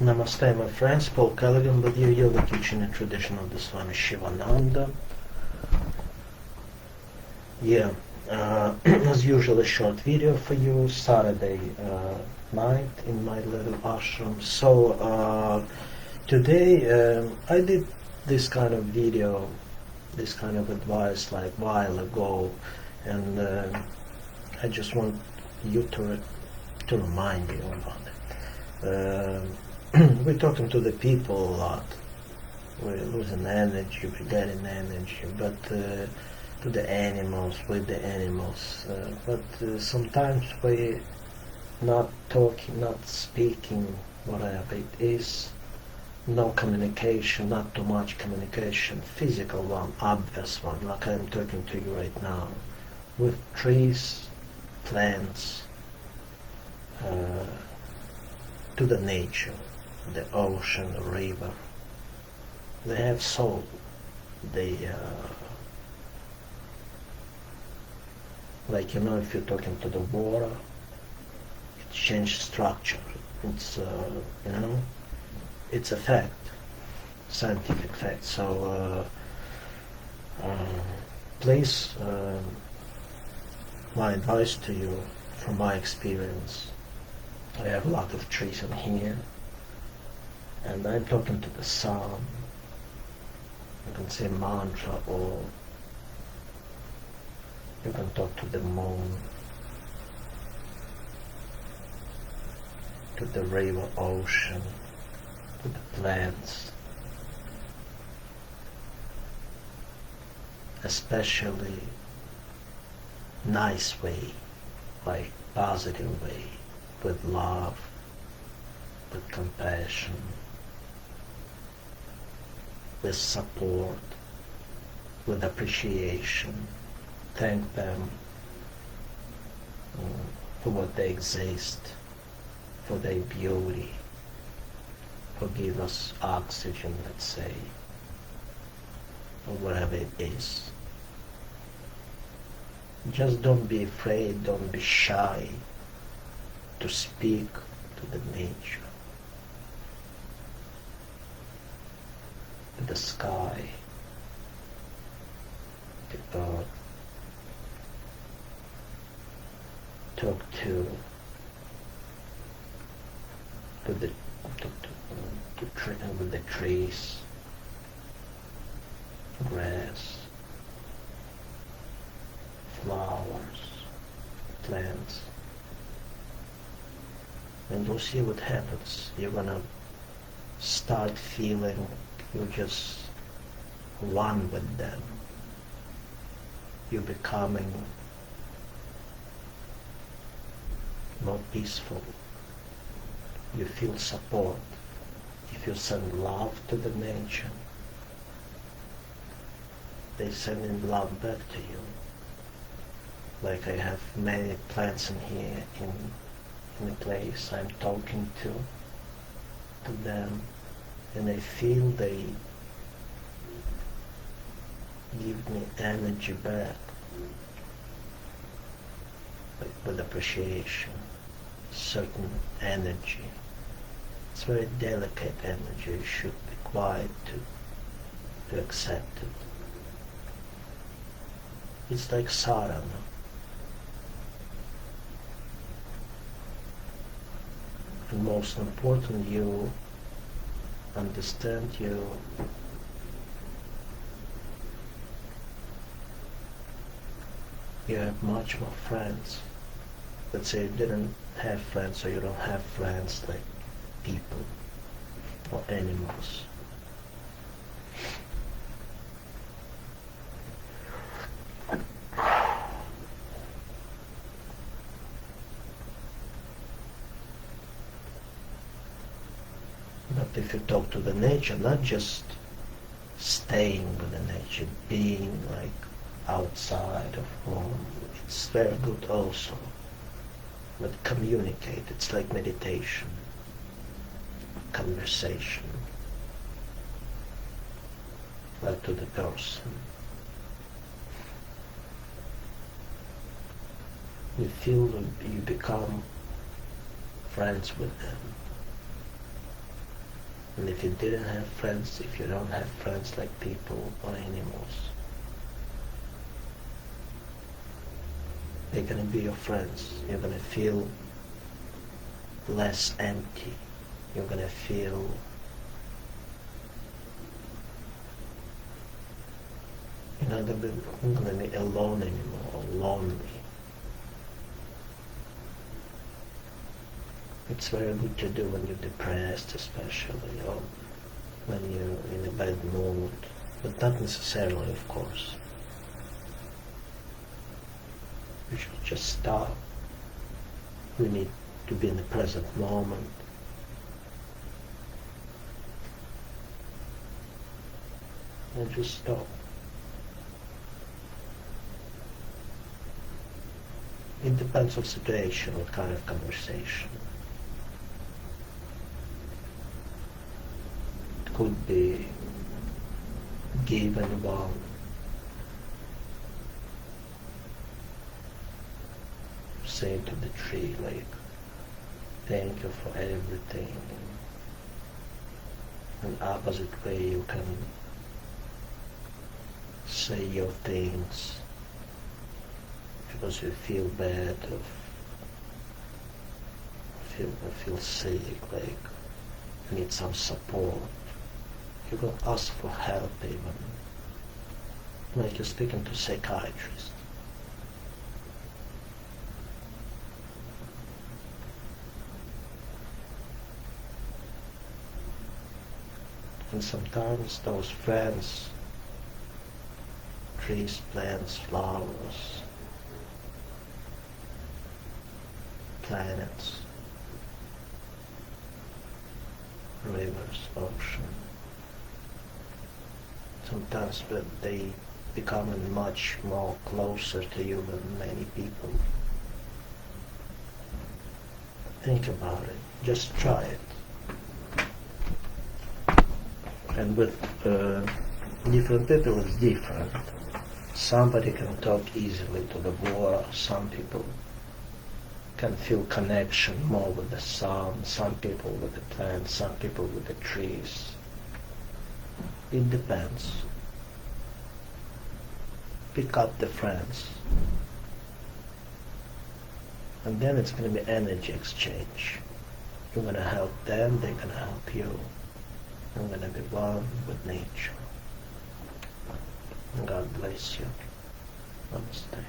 Namaste, my friends. Pavel Kalagin with you, yoga teaching and tradition of the Swami Sivananda. Yeah, as usual, a short video for you, Saturday night in my little ashram. So today I did this kind of video, this kind of advice like a while ago, and I just want you to remind you about it. We're talking to the people a lot. We're losing energy, we're getting energy, but to the animals, with the animals. But sometimes we're not talking, not speaking, whatever it is. No communication, not too much communication. Physical one, obvious one, like I'm talking to you right now. With trees, plants, to the nature, the ocean, the river. They have soul. They, like, you know, if you're talking to the water, it changes structure. It's, you know, it's a fact, scientific fact. So, please, my advice to you, from my experience, I have a lot of trees in here, and I'm talking to the sun. You can say mantra, or you can talk to the moon, to the river, ocean, to the plants, especially nice way, like positive way, with love, with compassion, with support, with appreciation. Thank them for what they exist, for their beauty, for give us oxygen, let's say, or whatever it is. Just don't be afraid, don't be shy to speak to the nature, to the sky, the earth. Talk with the trees, grass, flowers, plants, and you'll see what happens. You're gonna start feeling you're just one with them. You're becoming more peaceful. You feel support. If you send love to the nature, they send in love back to you. Like I have many plants in here, in the place I'm talking to them, and I feel they give me energy back, like with appreciation, certain energy. It's very delicate energy. You should be quiet to accept it. It's like sadhana. And most important, you understand you have much more friends. Let's say you didn't have friends, or you don't have friends like people or animals. But if you talk to the nature, not just staying with the nature, being like outside of home, it's very good also. But communicate, it's like meditation, conversation, like to the person. You feel you become friends with them. And if you didn't have friends, if you don't have friends like people or animals, they're gonna be your friends. You're gonna feel less empty. You're gonna feel you're not gonna be alone anymore, or lonely. It's very good to do when you're depressed, especially, or when you're in a bad mood, but not necessarily, of course. We should just stop. We need to be in the present moment. And just stop. It depends on situation, what kind of conversation. It could be given one. Say to the tree, like, thank you for everything. In opposite way, you can say your things because you feel bad or feel sick, like you need some support. You can ask for help even. Like you're speaking to a psychiatrist. And sometimes those friends, trees, plants, flowers, planets, rivers, ocean, sometimes they become much more closer to you than many people. Think about it. Just try it. And with different people it's different. Somebody can talk easily to the water, some people can feel connection more with the sun, some people with the plants, some people with the trees. It depends. Pick up the friends. And then it's going to be energy exchange. You're going to help them, they're going to help you. I'm going to be one with nature. God bless you. Namaste.